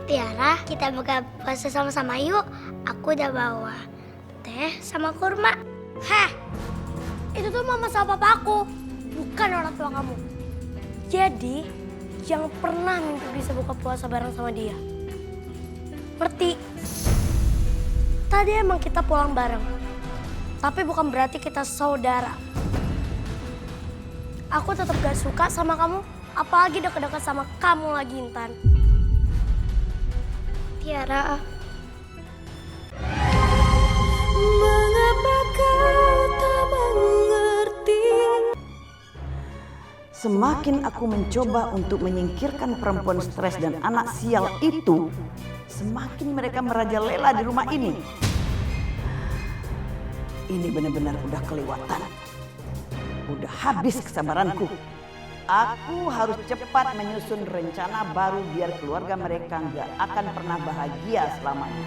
Tiara, kita buka puasa sama-sama yuk. Aku udah bawa teh sama kurma. Heh, itu tuh mama sama papa aku, bukan orang tua kamu. Jadi, jangan pernah mimpi bisa buka puasa bareng sama dia. Ngerti? Tadi emang kita pulang bareng, tapi bukan berarti kita saudara. Aku tetap gak suka sama kamu, apalagi deket-deket sama kamu lagi, Intan. Tiara, Mengapa kau tak mengerti? Semakin aku mencoba untuk menyingkirkan perempuan stres dan anak sial itu, semakin mereka merajalela di rumah ini. Ini benar-benar udah kelewatan. Udah habis kesabaranku. Aku harus cepat menyusun rencana baru biar keluarga mereka nggak akan pernah bahagia selamanya.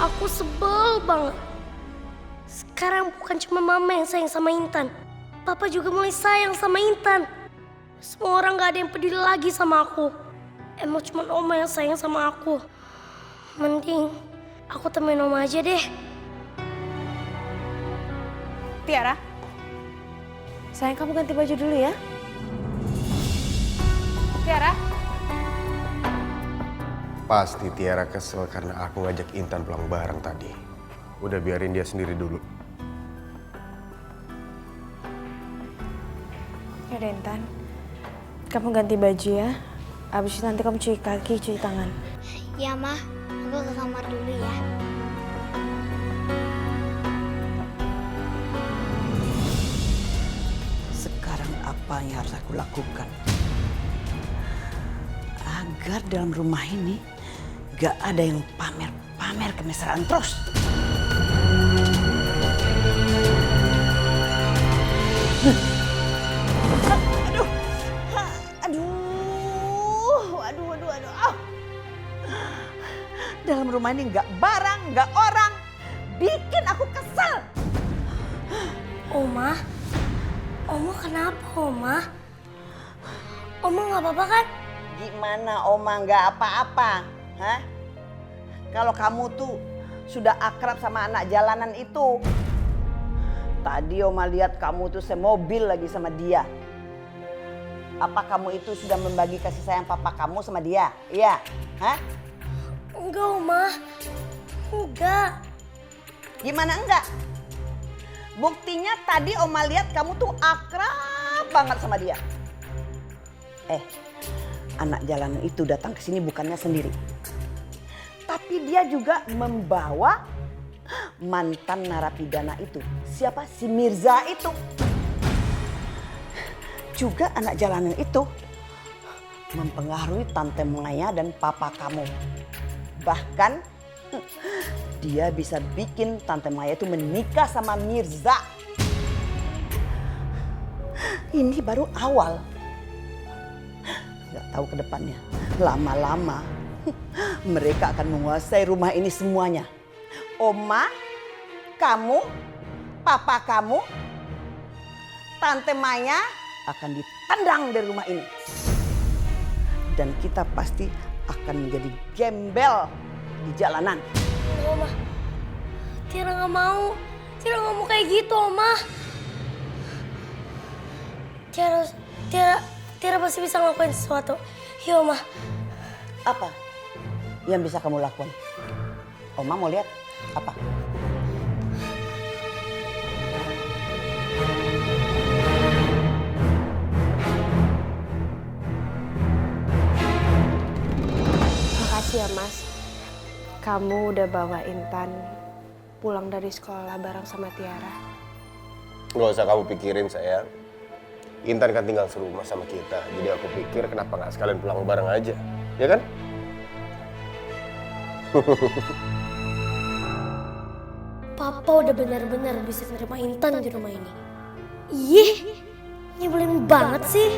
Aku sebel banget. Sekarang bukan cuma mama yang sayang sama Intan. Papa juga mulai sayang sama Intan. Semua orang gak ada yang peduli lagi sama aku. Emang cuma oma yang sayang sama aku. Mending aku temenin oma aja deh. Tiara, sayang kamu ganti baju dulu ya. Tiara. Pasti Tiara kesel karena aku ngajak Intan pulang bareng tadi. Udah biarin dia sendiri dulu. Ya udah Intan, kamu ganti baju ya. Abis itu nanti kamu cuci kaki, cuci tangan. ya mah, aku ke kamar dulu ya. Sekarang apa yang harus aku lakukan? Agar dalam rumah ini gak ada yang pamer-pamer kemesraan terus. Aduh. Ah. Dalam rumah ini gak barang, gak orang. Bikin aku kesel. Oma? Oma kenapa, Oma? Oma gak apa-apa kan? Gimana Oma nggak apa-apa? Hah? Kalau kamu tuh sudah akrab sama anak jalanan itu. Tadi Oma lihat kamu tuh semobil lagi sama dia. Apa kamu itu sudah membagi kasih sayang papa kamu sama dia? Iya? Hah? Enggak, Oma. Enggak. Gimana enggak? Buktinya tadi Oma lihat kamu tuh akrab banget sama dia. Anak jalanan itu datang ke sini bukannya sendiri. Tapi dia juga membawa mantan narapidana itu. Siapa? Si Mirza itu. Juga anak jalanan itu mempengaruhi Tante Maya dan papa kamu. Bahkan dia bisa bikin Tante Maya itu menikah sama Mirza. Ini baru awal. Gak tahu ke depannya. Lama-lama mereka akan menguasai rumah ini semuanya. Oma, kamu, papa kamu, Tante Maya akan ditendang dari rumah ini. Dan kita pasti akan menjadi gembel di jalanan. Oma, Tiara gak mau. Tiara gak mau kayak gitu, Oma. Tiara pasti bisa ngelakuin sesuatu. Iya, Oma. Apa yang bisa kamu lakukan? Oma mau lihat apa? Makasih ya Mas. Kamu udah bawa Intan pulang dari sekolah bareng sama Tiara. Gak usah kamu pikirin sayang. Intan kan tinggal serumah sama kita. Jadi aku pikir kenapa gak sekalian pulang bareng aja. Ya kan? Papa udah benar-benar bisa nerima Intan di rumah ini. Ih, nyebelin banget sih.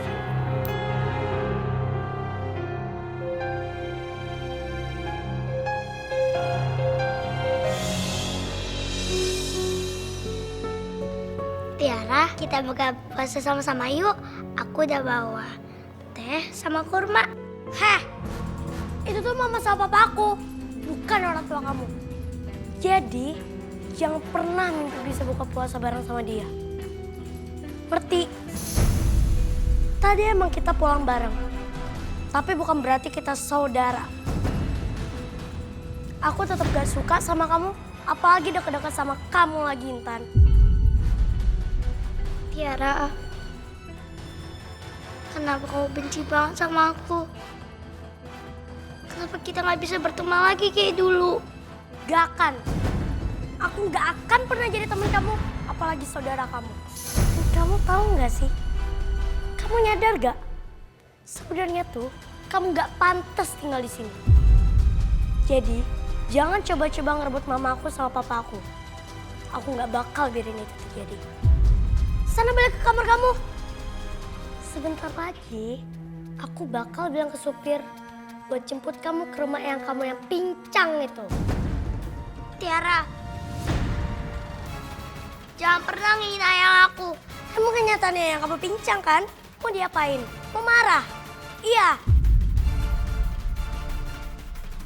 Tiara, kita buka puasa sama-sama yuk. Aku udah bawa teh sama kurma. Heh, itu tuh mama sama papa aku, bukan orang tua kamu. Jadi, jangan pernah mimpi bisa buka puasa bareng sama dia. Ngerti? Tadi emang kita pulang bareng, tapi bukan berarti kita saudara. Aku tetap gak suka sama kamu, apalagi deket-deket sama kamu lagi, Intan. Tiara, kenapa kamu benci banget sama aku? Kenapa kita nggak bisa berteman lagi kayak dulu? Gak akan. Aku gak akan pernah jadi teman kamu, apalagi saudara kamu. Dan kamu tahu gak sih? Kamu nyadar gak? Sebenarnya tuh kamu gak pantas tinggal di sini. Jadi jangan coba-coba ngerebut mama aku sama papa aku. Aku gak bakal biarin itu terjadi. Sana balik ke kamar kamu. Sebentar lagi aku bakal bilang ke supir buat jemput kamu ke rumah yang kamu yang pincang itu. Tiara, jangan pernah ngehina ayang aku. Emang kenyataannya yang kamu pincang kan? Mau diapain? Mau marah? Iya.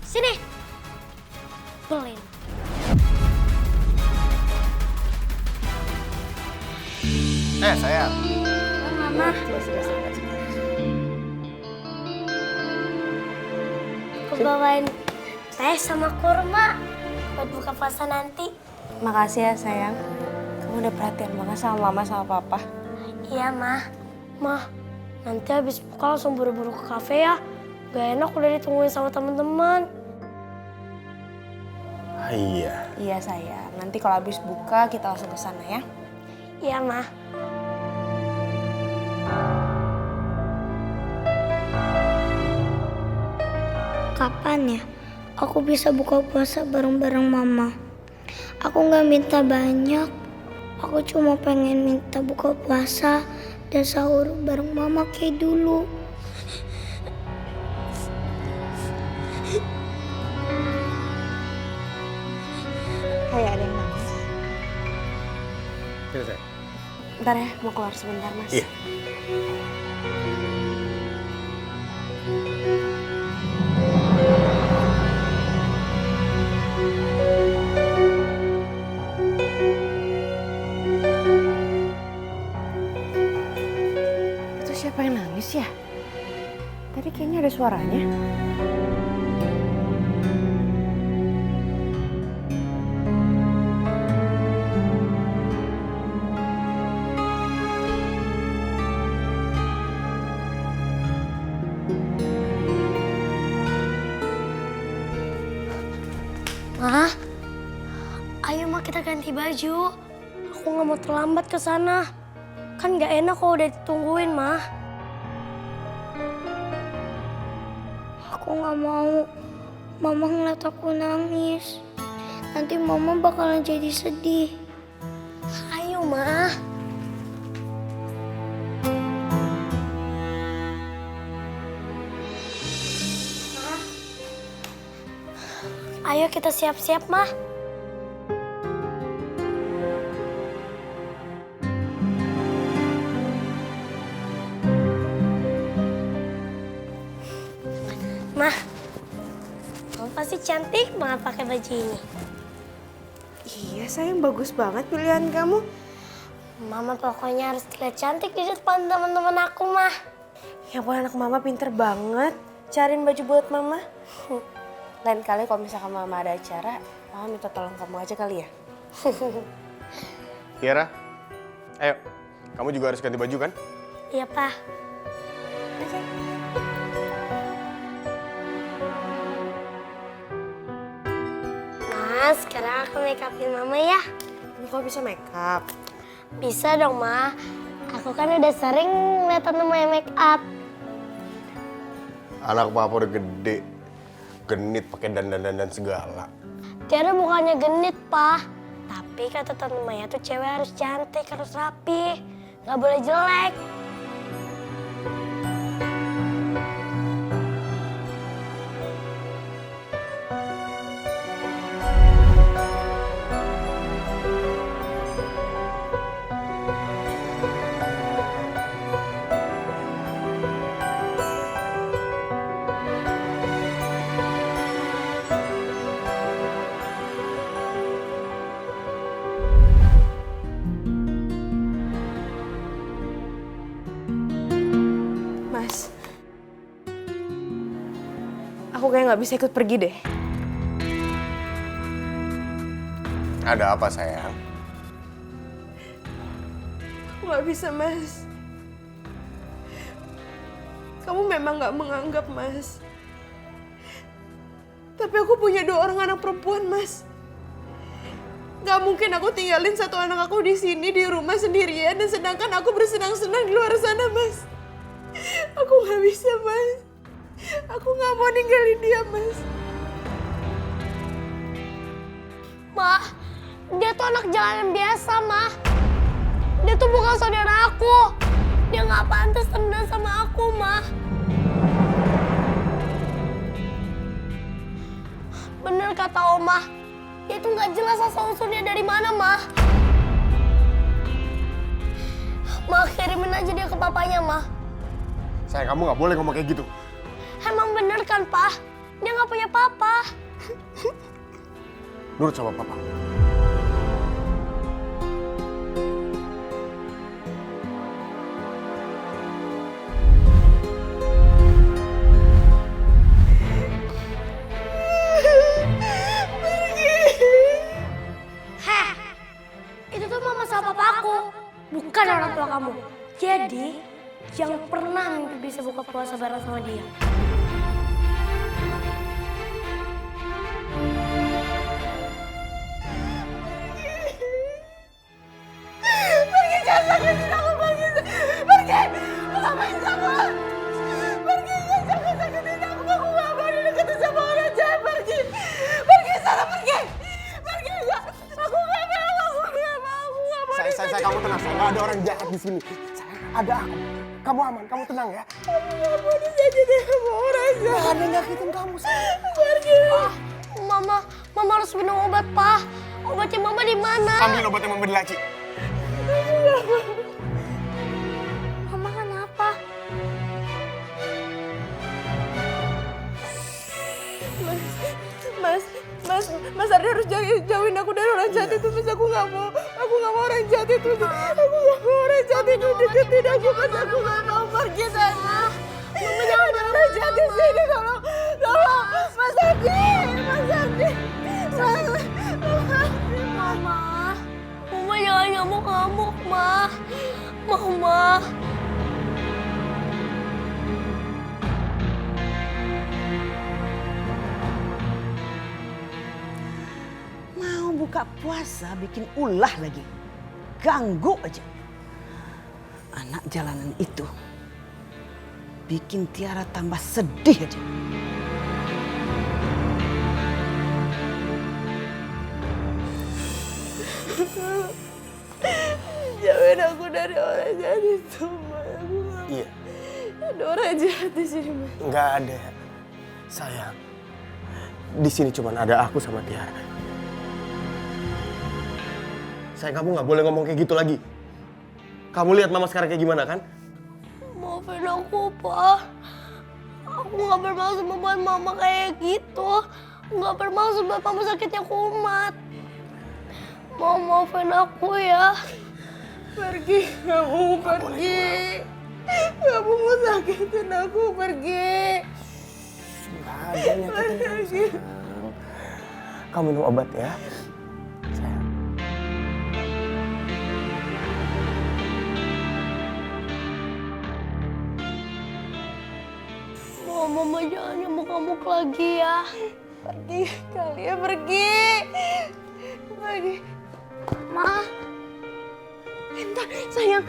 Sini. Belin. Sayang. Mama, Aku bawain teh sama kurma buat buka puasa nanti. Makasih ya sayang. Kamu udah perhatian banget sama mama sama papa. Iya, Mah. Mah, nanti habis buka langsung buru-buru ke kafe ya. Gak enak udah ditungguin sama teman-teman. Iya. Iya sayang. Nanti kalau habis buka kita langsung ke sana ya. Iya, Mah. kapan ya aku bisa buka puasa bareng-bareng mama? Aku nggak minta banyak. Aku cuma pengen minta buka puasa dan sahur bareng mama kayak dulu. Kayak ada yang nangis. Iya, sayang. Bentar ya, mau keluar sebentar mas. Iya. Itu siapa yang nangis ya? Tadi kayaknya ada suaranya. Ma, ayo Ma kita ganti baju. Aku nggak mau terlambat ke sana. Kan nggak enak kalau udah ditungguin, Ma. Aku nggak mau mama ngeliat aku nangis. Nanti mama bakalan jadi sedih. Ayo, Ma. Ayo kita siap-siap, Ma. Ma, kamu pasti cantik banget pakai baju ini. Iya sayang, bagus banget pilihan kamu. Mama pokoknya harus terlihat cantik di depan teman-teman aku, Ma. Ya ampun, anak mama pinter banget cariin baju buat mama. Lain kali kalau misalkan mama ada acara, mama minta tolong kamu aja kali ya. Tiara, ayo. Kamu juga harus ganti baju kan? Iya, Pa. Ma, sekarang aku make upin Mama ya. Kok bisa make up? Bisa dong, Ma. Aku kan udah sering lihat tante Maya make up. Anak papa udah gede. Genit pakai dandan-dandan segala. Tiara bukannya genit, Pa. Tapi kata tante Maya tuh cewek harus cantik, harus rapi. Nggak boleh jelek. aku kayak nggak bisa ikut pergi deh. Ada apa sayang? Aku nggak bisa, Mas. Kamu memang nggak menganggap, Mas. Tapi aku punya 2 orang anak perempuan, Mas. Gak mungkin aku tinggalin 1 anak aku di sini di rumah sendirian dan sedangkan aku bersenang-senang di luar sana, Mas. Aku nggak bisa, Mas. Aku nggak mau ninggalin dia, Mas. Ma, dia tuh anak jalanan biasa, Ma. Dia tuh bukan saudara aku. Dia nggak pantas temenan sama aku, Ma. Bener kata Oma, dia tuh nggak jelas asal-usulnya dari mana, Ma. Ma, kirimin aja dia ke papanya, Ma. Sayang, kamu nggak boleh ngomong kayak gitu. Emang bener kan, Pa? Dia nggak punya papa. Nurut sama papa. Heh, itu tuh mama sama papa aku, bukan orang tua kamu. Jadi, jangan pernah mimpi bisa buka puasa bareng sama dia. Pergi, jangan sakitin aku, pergi. Pergi, ngapain sama? Pergi, jangan sakitin aku. Aku nggak mau dideketin sama orang jahat. Pergi, pergi sana, pergi. Pergi, ya. Aku nggak mau, aku nggak mau. Saya, kamu tenang. Saya nggak ada orang jahat di sini. Sayang, ada aku. Kamu aman, kamu tenang ya. Aku nggak mau disakitin sama orang jahat. Nggak ada yang nyakitin kamu, sayang. Pergi. Mama harus minum obat, Pa. Obatnya Mama di mana? Ambil obat yang memberi laci. Mama kenapa? Mas Ardi harus jauhin aku dari orang jahat itu, Mas. Aku nggak mau orang jahat itu. Aku nggak mau orang jahat itu deketin aku, Mas. Aku nggak mau pergi sana. Mama jangan ada orang jahat di sini, tolong, Mas Ardi, Mas Ardi. Mama jangan ngamuk-ngamuk, Ma. Mama. Mau buka puasa bikin ulah lagi. Ganggu aja. Anak jalanan itu bikin Tiara tambah sedih aja. Jauhin aku dari orang jahat itu, Mas. Aku nggak mau. Iya, Ada orang jahat di sini, Mas. nggak ada. Sayang, di sini cuma ada aku sama Tiara. Sayang, kamu nggak boleh ngomong kayak gitu lagi. Kamu lihat mama sekarang kayak gimana kan? Maafin aku, Pa. Aku nggak bermaksud membuat Mama kayak gitu. Nggak bermaksud buat Mama sakitnya kumat. Mau maafin aku ya. Pergi, kamu pergi. Kamu mau sakitin aku, pergi. Nggak ada yang nyakitin kamu, sayang. Kamu minum obat ya. Sayang. Mama jangan nyamuk-nyamuk lagi ya. Pergi, kalian pergi. Pergi. Ma, Intan, sayang.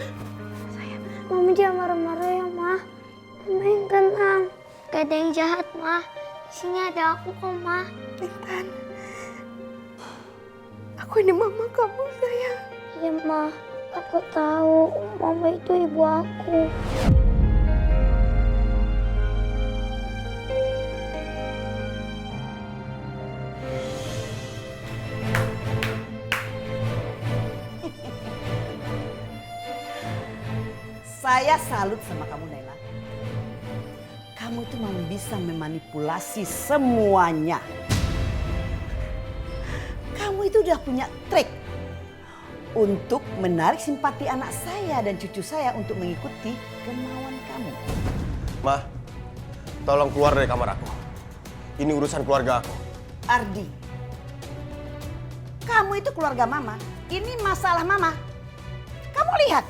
Mama jangan marah-marah ya, Ma. Mama yang tenang. Gak ada yang jahat, Ma. Di sini ada aku kok, Ma. Intan. Aku ini mama kamu, sayang. Iya, Ma. Aku tahu Mama itu ibu aku. Saya salut sama kamu, Naila. Kamu tuh memang bisa memanipulasi semuanya. Kamu itu udah punya trik untuk menarik simpati anak saya dan cucu saya untuk mengikuti kemauan kamu. Ma, tolong keluar dari kamar aku. Ini urusan keluarga aku. Ardi, kamu itu keluarga mama. Ini masalah mama. Kamu lihat,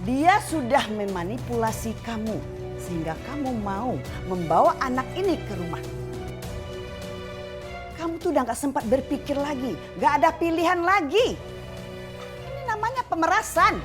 dia sudah memanipulasi kamu sehingga kamu mau membawa anak ini ke rumah. Kamu tuh udah gak sempat berpikir lagi, gak ada pilihan lagi. Ini namanya pemerasan.